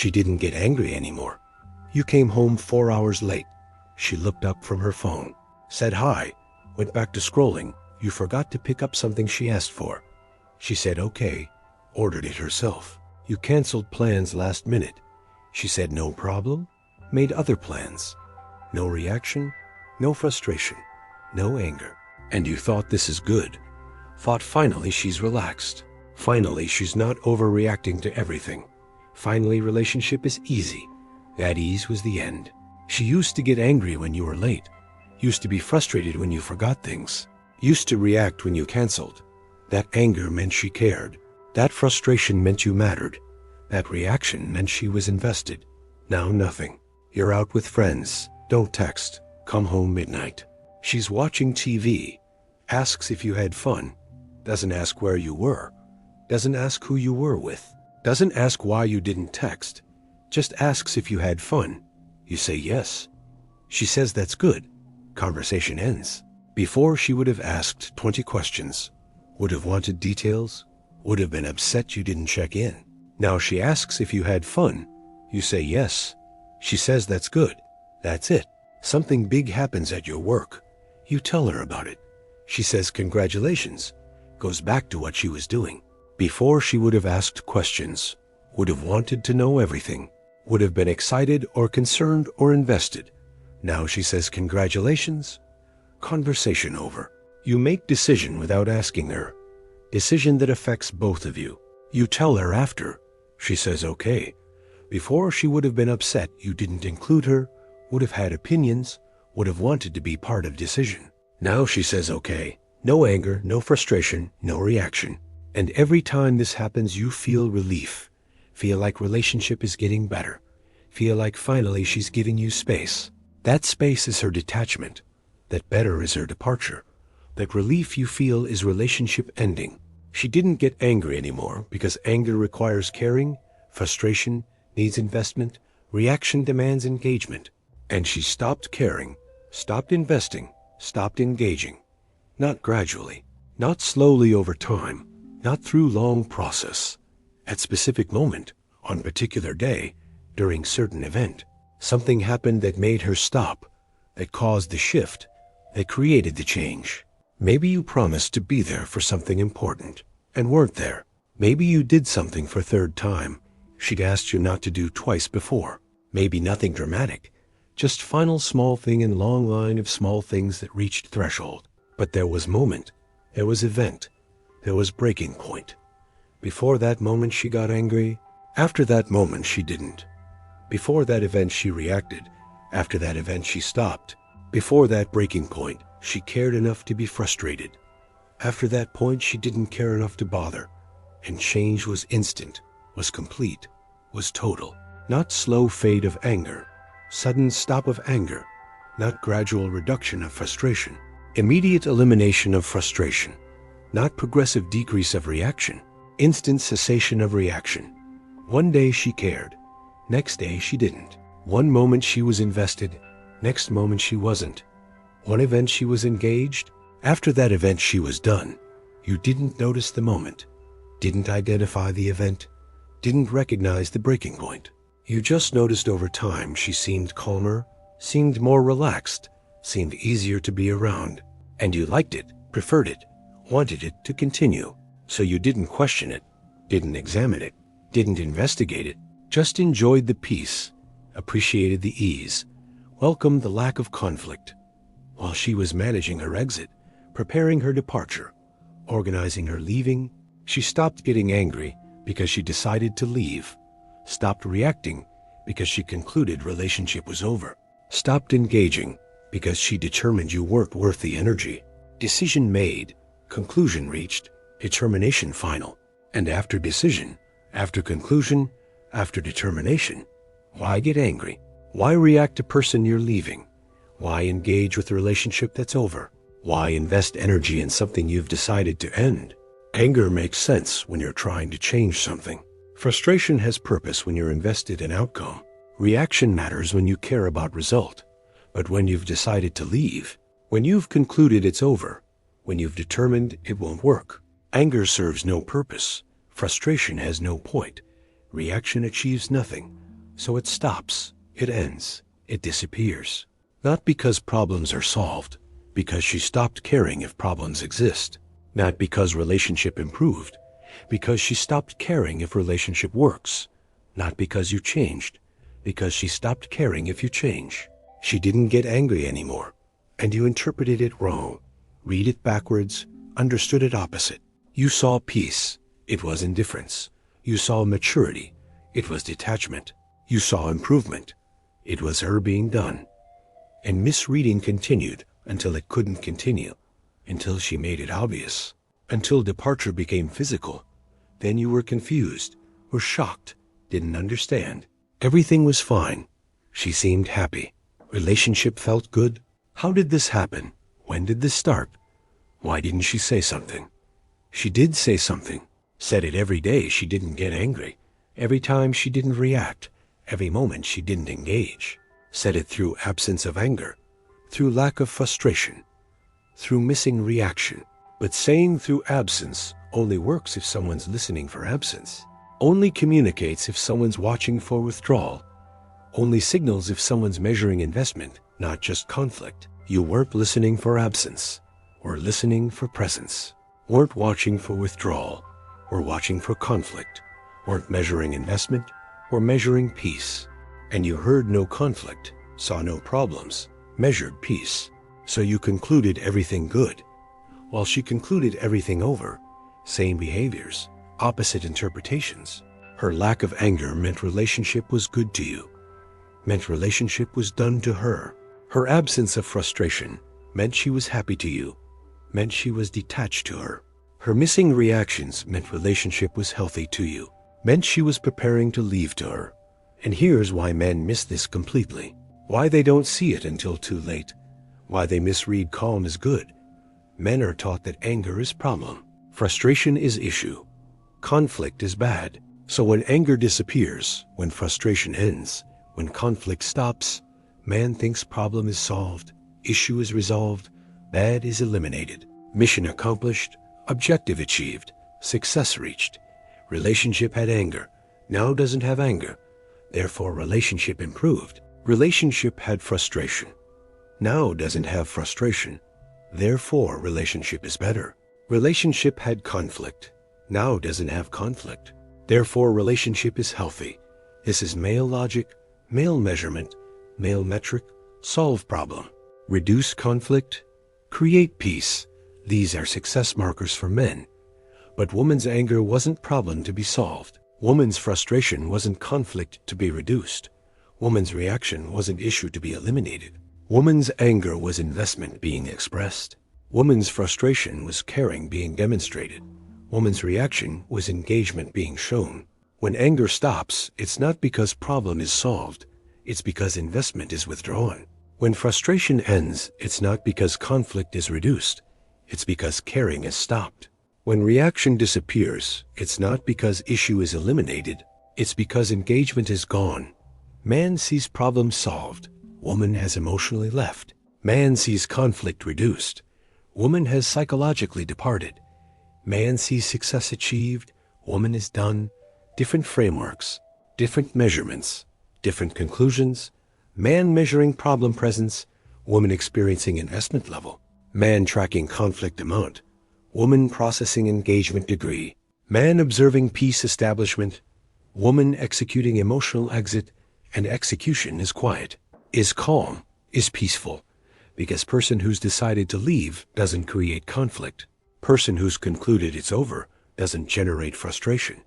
She didn't get angry anymore. You came home 4 hours late. She looked up from her phone, said hi, went back to scrolling. You forgot to pick up something she asked for. She said okay, ordered it herself. You canceled plans last minute. She said no problem, made other plans. No reaction, no frustration, no anger. And you thought this is good. Thought finally she's relaxed. Finally she's not overreacting to everything. Finally relationship is easy. That ease was the end. She used to get angry when you were late. Used to be frustrated when you forgot things. Used to react when you canceled. That anger meant she cared. That frustration meant you mattered. That reaction meant she was invested. Now nothing. You're out with friends. Don't text. Come home midnight. She's watching TV. Asks if you had fun. Doesn't ask where you were. Doesn't ask who you were with. Doesn't ask why you didn't text. Just asks if you had fun. You say yes. She says that's good. Conversation ends. Before she would have asked 20 questions. Would have wanted details. Would have been upset you didn't check in. Now she asks if you had fun. You say yes. She says that's good. That's it. Something big happens at your work. You tell her about it. She says congratulations. Goes back to what she was doing. Before she would have asked questions. Would have wanted to know everything. Would have been excited or concerned or invested. Now she says congratulations. Conversation over. You make decision without asking her. Decision that affects both of you. You tell her after. She says okay. Before she would have been upset you didn't include her, would have had opinions, would have wanted to be part of decision. Now she says okay. No anger, no frustration, no reaction. And every time this happens you feel relief. Feel like relationship is getting better. Feel like finally she's giving you space. That space is her detachment. That better is her departure. That relief you feel is relationship ending. She didn't get angry anymore because anger requires caring, frustration needs investment, reaction demands engagement. And she stopped caring, stopped investing, stopped engaging. Not gradually, not slowly over time, not through long process. At specific moment, on particular day, during certain event, something happened that made her stop, that caused the shift, that created the change. Maybe you promised to be there for something important and weren't there. Maybe you did something for third time she'd asked you not to do twice before. Maybe nothing dramatic, just final small thing in long line of small things that reached threshold. But there was moment, there was event, there was breaking point. Before that moment she got angry, after that moment she didn't. Before that event she reacted, after that event she stopped. Before that breaking point, she cared enough to be frustrated. After that point, she didn't care enough to bother. And change was instant, was complete, was total. Not slow fade of anger, sudden stop of anger, not gradual reduction of frustration. Immediate elimination of frustration, not progressive decrease of reaction. Instant cessation of reaction. One day she cared, next day she didn't. One moment she was invested, next moment she wasn't. One event she was engaged, after that event she was done. You didn't notice the moment, didn't identify the event, didn't recognize the breaking point. You just noticed over time she seemed calmer, seemed more relaxed, seemed easier to be around. And you liked it, preferred it, wanted it to continue. So you didn't question it, didn't examine it, didn't investigate it, just enjoyed the peace, appreciated the ease, welcomed the lack of conflict. While she was managing her exit, preparing her departure, organizing her leaving, she stopped getting angry because she decided to leave, stopped reacting because she concluded relationship was over, stopped engaging because she determined you weren't worth the energy. Decision made, conclusion reached, determination final. And after decision, after conclusion, after determination, why get angry? Why react to person you're leaving? Why engage with a relationship that's over? Why invest energy in something you've decided to end? Anger makes sense when you're trying to change something. Frustration has purpose when you're invested in outcome. Reaction matters when you care about result. But when you've decided to leave, when you've concluded it's over, when you've determined it won't work, anger serves no purpose. Frustration has no point. Reaction achieves nothing. So it stops, it ends, it disappears. Not because problems are solved, because she stopped caring if problems exist. Not because relationship improved, because she stopped caring if relationship works. Not because you changed, because she stopped caring if you change. She didn't get angry anymore, and you interpreted it wrong. Read it backwards, understood it opposite. You saw peace, it was indifference. You saw maturity, it was detachment. You saw improvement, it was her being done. And misreading continued until it couldn't continue, until she made it obvious, until departure became physical. Then you were confused, were shocked, didn't understand. Everything was fine. She seemed happy. Relationship felt good. How did this happen? When did this start? Why didn't she say something? She did say something. Said it every day she didn't get angry. Every time she didn't react. Every moment she didn't engage. Said it through absence of anger, through lack of frustration, through missing reaction. But saying through absence only works if someone's listening for absence. Only communicates if someone's watching for withdrawal. Only signals if someone's measuring investment, not just conflict. You weren't listening for absence, or listening for presence. Weren't watching for withdrawal, or watching for conflict. Weren't measuring investment, or measuring peace. And you heard no conflict, saw no problems, measured peace. So you concluded everything good, while she concluded everything over. Same behaviors, opposite interpretations. Her lack of anger meant relationship was good to you, meant relationship was done to her. Her absence of frustration meant she was happy to you, meant she was detached to her. Her missing reactions meant relationship was healthy to you, meant she was preparing to leave to her. And here's why men miss this completely. Why they don't see it until too late. Why they misread calm as good. Men are taught that anger is problem. Frustration is issue. Conflict is bad. So when anger disappears, when frustration ends, when conflict stops, man thinks problem is solved, issue is resolved, bad is eliminated, mission accomplished, objective achieved, success reached. Relationship had anger, now doesn't have anger. Therefore, relationship improved. Relationship had frustration, now doesn't have frustration. Therefore, relationship is better. Relationship had conflict, now doesn't have conflict. Therefore, relationship is healthy. This is male logic, male measurement, male metric, solve problem. Reduce conflict, create peace. These are success markers for men. But woman's anger wasn't problem to be solved. Woman's frustration wasn't conflict to be reduced. Woman's reaction wasn't issue to be eliminated. Woman's anger was investment being expressed. Woman's frustration was caring being demonstrated. Woman's reaction was engagement being shown. When anger stops, it's not because problem is solved. It's because investment is withdrawn. When frustration ends, it's not because conflict is reduced. It's because caring is stopped. When reaction disappears, it's not because issue is eliminated. It's because engagement is gone. Man sees problem solved. Woman has emotionally left. Man sees conflict reduced. Woman has psychologically departed. Man sees success achieved. Woman is done. Different frameworks, different measurements, different conclusions. Man measuring problem presence. Woman experiencing investment level. Man tracking conflict amount. Woman processing engagement degree. Man observing peace establishment. Woman executing emotional exit. And execution is quiet, is calm, is peaceful. Because person who's decided to leave doesn't create conflict. Person who's concluded it's over doesn't generate frustration.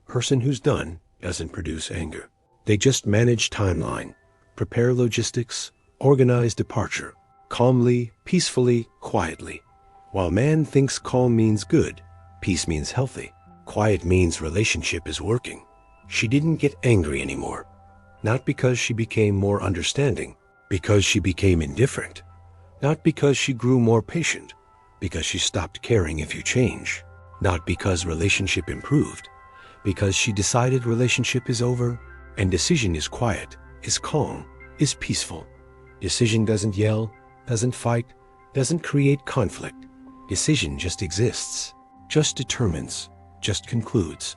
Person who's done doesn't produce anger. They just manage timeline, prepare logistics, organize departure, calmly, peacefully, quietly. While man thinks calm means good, peace means healthy, quiet means relationship is working. She didn't get angry anymore. Not because she became more understanding, because she became indifferent. Not because she grew more patient, because she stopped caring if you change. Not because relationship improved, because she decided relationship is over and decision is quiet, is calm, is peaceful. Decision doesn't yell, doesn't fight, doesn't create conflict. Decision just exists, just determines, just concludes.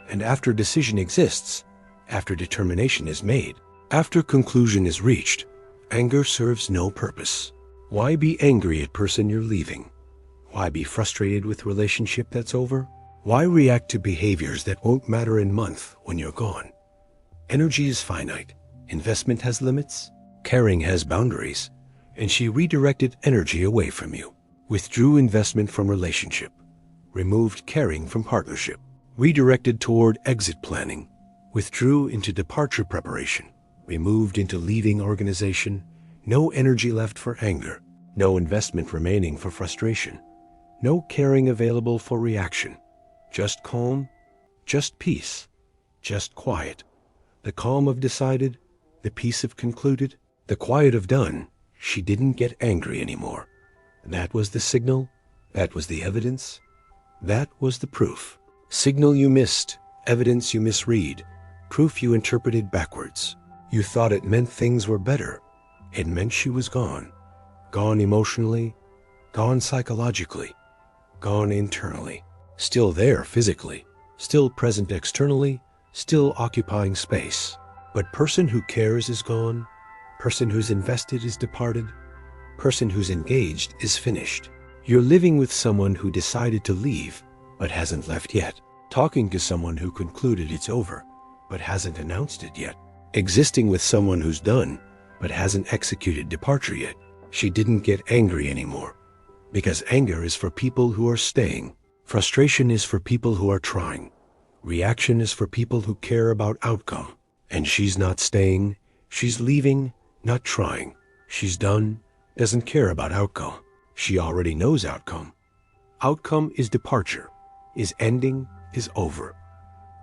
And after decision exists, after determination is made, after conclusion is reached, anger serves no purpose. Why be angry at person you're leaving? Why be frustrated with relationship that's over? Why react to behaviors that won't matter in month when you're gone? Energy is finite. Investment has limits. Caring has boundaries. And she redirected energy away from you. Withdrew investment from relationship. Removed caring from partnership. Redirected toward exit planning. Withdrew into departure preparation. Removed into leaving organization. No energy left for anger. No investment remaining for frustration. No caring available for reaction. Just calm. Just peace. Just quiet. The calm of decided. The peace of concluded. The quiet of done. She didn't get angry anymore. That was the signal. That was the evidence. That was the proof. Signal you missed. Evidence you misread. Proof you interpreted backwards. You thought it meant things were better. It meant she was gone. Gone emotionally. Gone psychologically. Gone internally. Still there physically. Still present externally. Still occupying space. But person who cares is gone. Person who's invested is departed. Person who's engaged is finished. You're living with someone who decided to leave, but hasn't left yet. Talking to someone who concluded it's over, but hasn't announced it yet. Existing with someone who's done, but hasn't executed departure yet. She didn't get angry anymore. Because anger is for people who are staying. Frustration is for people who are trying. Reaction is for people who care about outcome. And she's not staying. She's leaving, not trying. She's done, doesn't care about outcome. She already knows outcome. Outcome is departure, is ending, is over.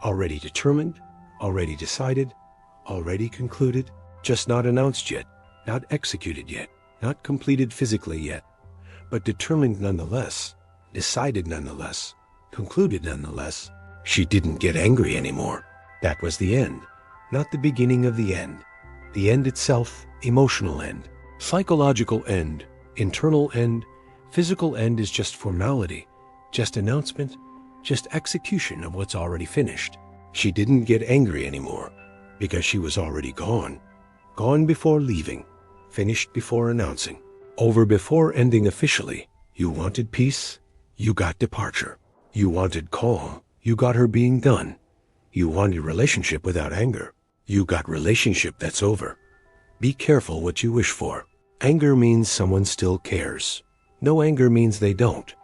Already determined, already decided, already concluded, just not announced yet, not executed yet, not completed physically yet, but determined nonetheless, decided nonetheless, concluded nonetheless. She didn't get angry anymore. That was the end, not the beginning of the end. The end itself, emotional end, psychological end, internal end, physical end is just formality, just announcement, just execution of what's already finished. She didn't get angry anymore because she was already gone. Gone before leaving, finished before announcing, over before ending officially. You wanted peace, you got departure. You wanted calm, you got her being done. You wanted relationship without anger. You got relationship that's over. Be careful what you wish for. Anger means someone still cares. No anger means they don't.